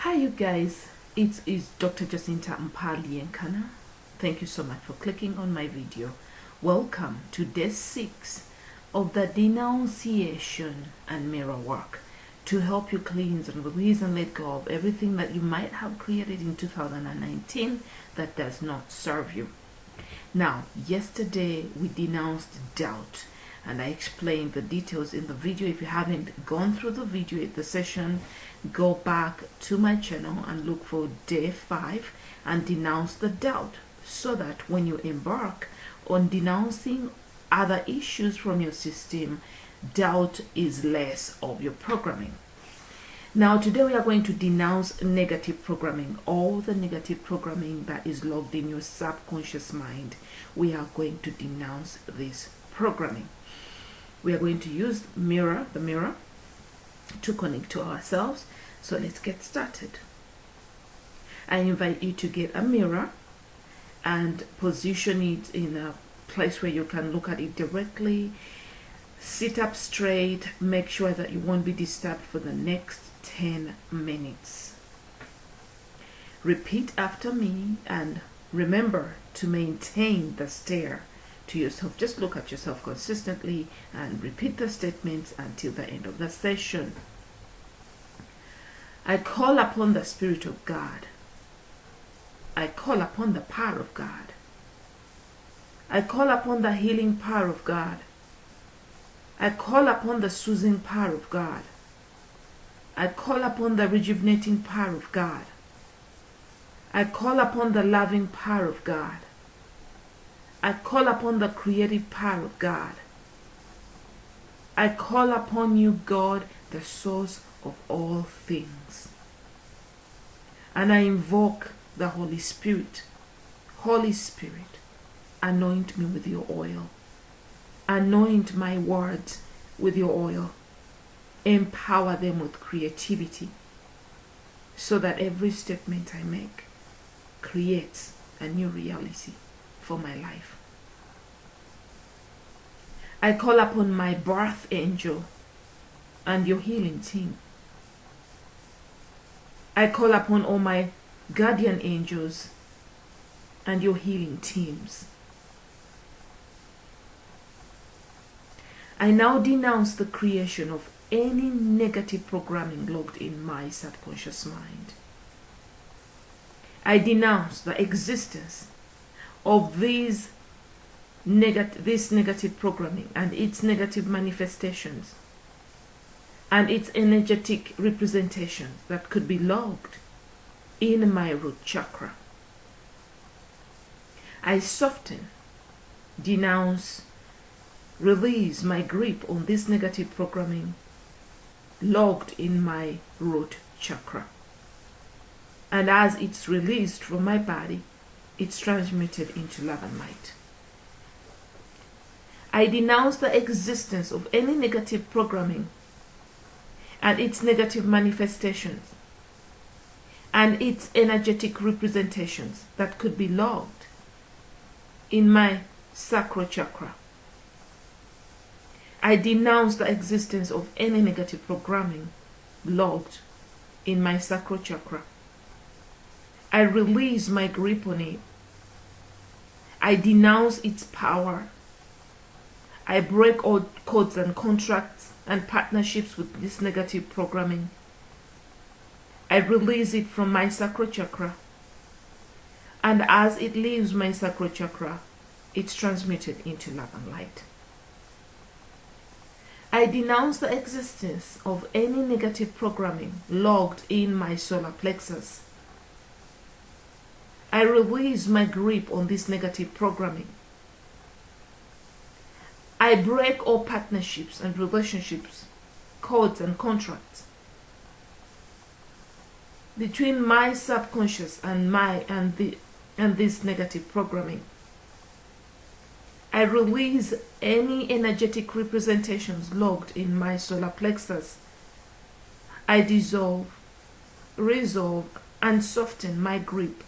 Hi you guys, it is Dr. Jacinta Mpali Nkana. Thank you so much for clicking on my video. Welcome to day 6 of the denunciation and mirror work to help you cleanse and release and let go of everything that you might have created in 2019 that does not serve you. Now, yesterday we denounced doubt and I explained the details in the video. If you haven't gone through the video at the session, go back to my channel and look for day 5 and denounce the doubt, so that when you embark on denouncing other issues from your system, doubt is less of your programming. Now today we are going to denounce negative programming, all the negative programming that is logged in your subconscious mind. We are going to denounce this programming. We are going to use the mirror to connect to ourselves. So let's get started. I invite you to get a mirror and position it in a place where you can look at it directly. Sit up straight. Make sure that you won't be disturbed for the next 10 minutes. Repeat after me and remember to maintain the stare to yourself. Just look at yourself consistently and repeat the statements until the end of the session. I call upon the Spirit of God. I call upon the power of God. I call upon the healing power of God. I call upon the soothing power of God. I call upon the rejuvenating power of God. I call upon the loving power of God. I call upon the creative power of God. I call upon you, God, the source of all things. And I invoke the Holy Spirit. Holy Spirit, anoint me with your oil. Anoint my words with your oil. Empower them with creativity, so that every statement I make creates a new reality for my life. I call upon my birth angel and your healing team. I call upon all my guardian angels and your healing teams. I now denounce the creation of any negative programming logged in my subconscious mind. I denounce the existence of this negative programming and its negative manifestations and its energetic representations that could be logged in my root chakra. I soften, denounce, release my grip on this negative programming logged in my root chakra. And as it's released from my body, it's transmuted into love and light. I denounce the existence of any negative programming and its negative manifestations and its energetic representations that could be logged in my sacral chakra. I denounce the existence of any negative programming logged in my sacral chakra. I release my grip on it. I denounce its power. I break all codes and contracts and partnerships with this negative programming. I release it from my sacral chakra. And as it leaves my sacral chakra, it's transmuted into love and light. I denounce the existence of any negative programming logged in my solar plexus. I release my grip on this negative programming. I break all partnerships and relationships, codes and contracts between my subconscious and this negative programming. I release any energetic representations logged in my solar plexus. I dissolve, resolve, and soften my grip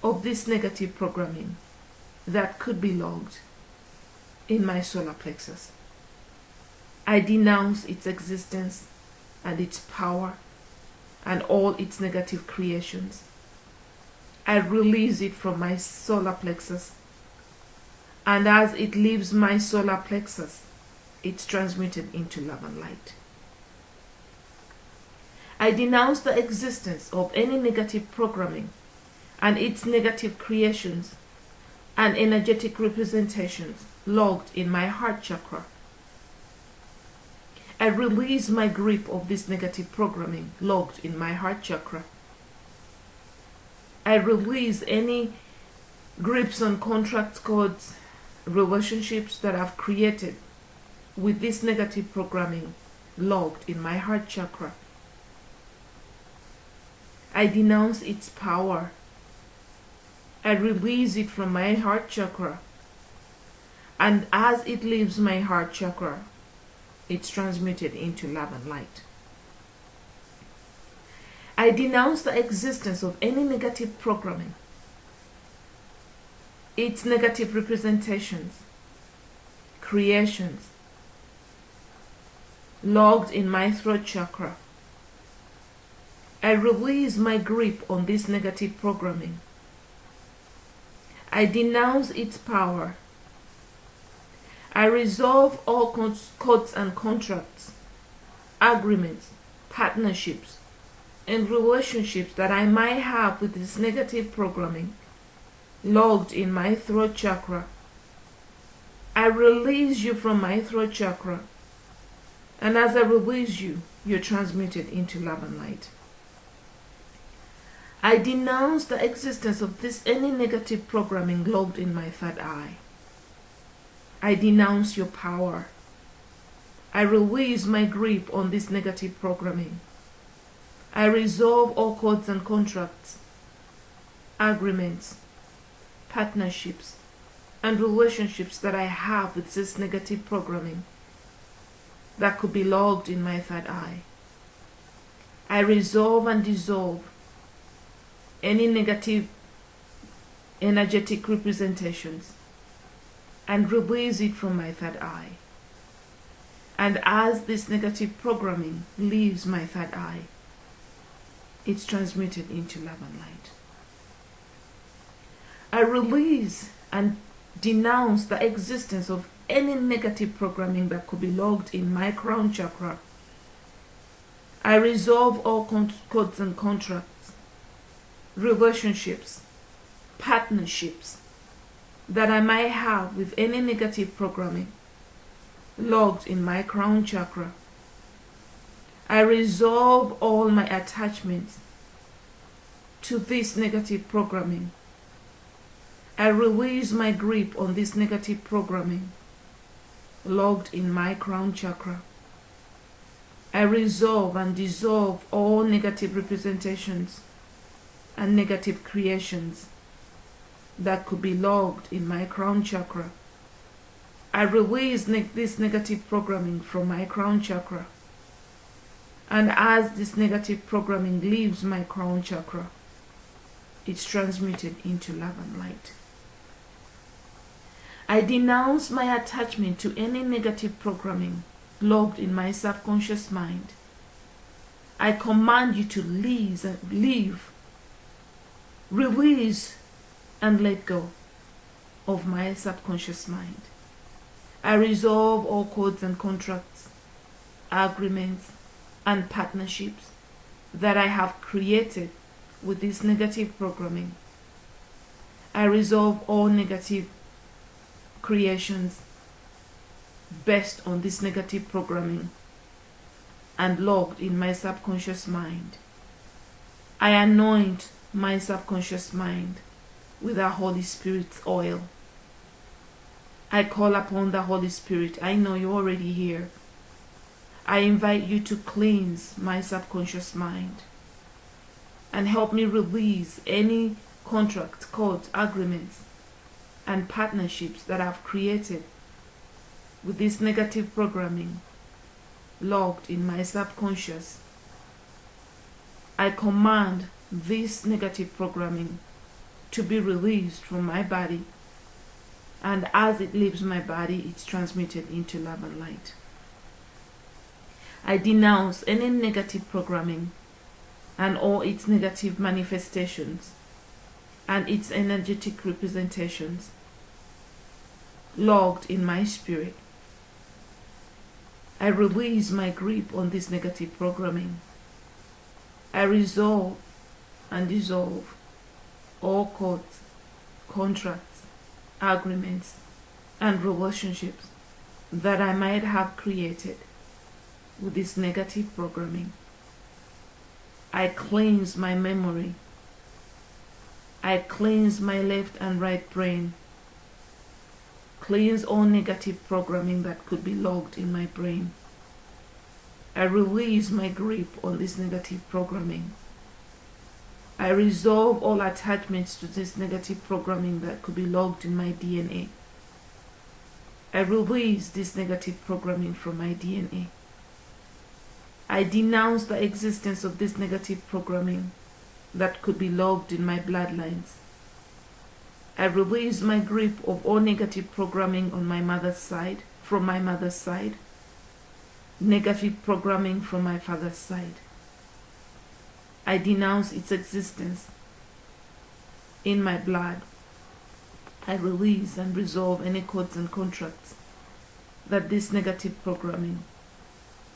of this negative programming that could be logged in my solar plexus. I denounce its existence and its power and all its negative creations. I release it from my solar plexus, and as it leaves my solar plexus, it's transmuted into love and light. I denounce the existence of any negative programming and its negative creations and energetic representations logged in my heart chakra. I release my grip of this negative programming logged in my heart chakra. I release any grips on contract codes, relationships that I've created with this negative programming logged in my heart chakra. I denounce its power. I release it from my heart chakra, and as it leaves my heart chakra, it's transmuted into love and light. I denounce the existence of any negative programming, its negative representations, creations, logged in my throat chakra. I release my grip on this negative programming. I denounce its power. I resolve all codes and contracts, agreements, partnerships, and relationships that I might have with this negative programming logged in my throat chakra. I release you from my throat chakra, and as I release you, you're transmuted into love and light. I denounce the existence of any negative programming logged in my third eye. I denounce your power. I release my grip on this negative programming. I resolve all codes and contracts, agreements, partnerships, and relationships that I have with this negative programming that could be logged in my third eye. I resolve and dissolve any negative energetic representations and release it from my third eye. And as this negative programming leaves my third eye, it's transmuted into love and light. I release and denounce the existence of any negative programming that could be logged in my crown chakra. I resolve all codes and contracts, relationships, partnerships that I might have with any negative programming logged in my crown chakra. I resolve all my attachments to this negative programming. I release my grip on this negative programming logged in my crown chakra. I resolve and dissolve all negative representations and negative creations that could be logged in my crown chakra. I release this negative programming from my crown chakra. And as this negative programming leaves my crown chakra, it's transmuted into love and light. I denounce my attachment to any negative programming logged in my subconscious mind. I command you to leave, release, and let go of my subconscious mind. I resolve all codes and contracts, agreements, and partnerships that I have created with this negative programming. I resolve all negative creations based on this negative programming and logged in my subconscious mind. I anoint my subconscious mind with the Holy Spirit's oil. I call upon the Holy Spirit. I know you're already here. I invite you to cleanse my subconscious mind and help me release any contract, codes, agreements, and partnerships that I've created with this negative programming logged in my subconscious. I command this negative programming to be released from my body, and as it leaves my body, it's transmuted into love and light. I denounce any negative programming and all its negative manifestations and its energetic representations logged in my spirit. I release my grip on this negative programming. I resolve and dissolve all codes, contracts, agreements, and relationships that I might have created with this negative programming. I cleanse my memory. I cleanse my left and right brain. Cleanse all negative programming that could be logged in my brain. I release my grip on this negative programming. I resolve all attachments to this negative programming that could be logged in my DNA. I release this negative programming from my DNA. I denounce the existence of this negative programming that could be logged in my bloodlines. I release my grip of all negative programming on my mother's side, from my mother's side, negative programming from my father's side. I denounce its existence in my blood. I release and resolve any codes and contracts that this negative programming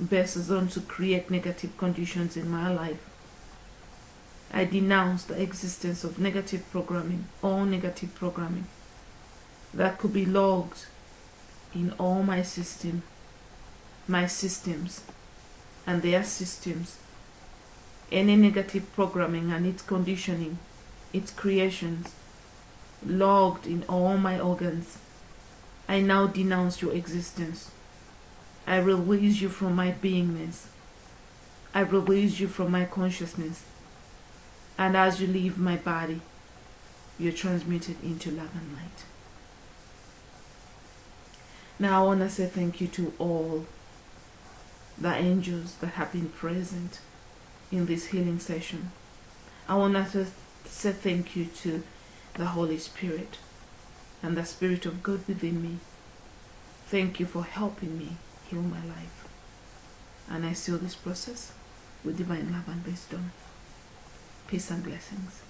bases on to create negative conditions in my life. I denounce the existence of negative programming, all negative programming that could be logged in all my systems, and their systems. Any negative programming and its conditioning, its creations, logged in all my organs. I now denounce your existence. I release you from my beingness. I release you from my consciousness. And as you leave my body, you're transmuted into love and light. Now I want to say thank you to all the angels that have been present in this healing session. I want to say thank you to the Holy Spirit and the Spirit of God within me. Thank you for helping me heal my life. And I seal this process with divine love and wisdom. Peace and blessings.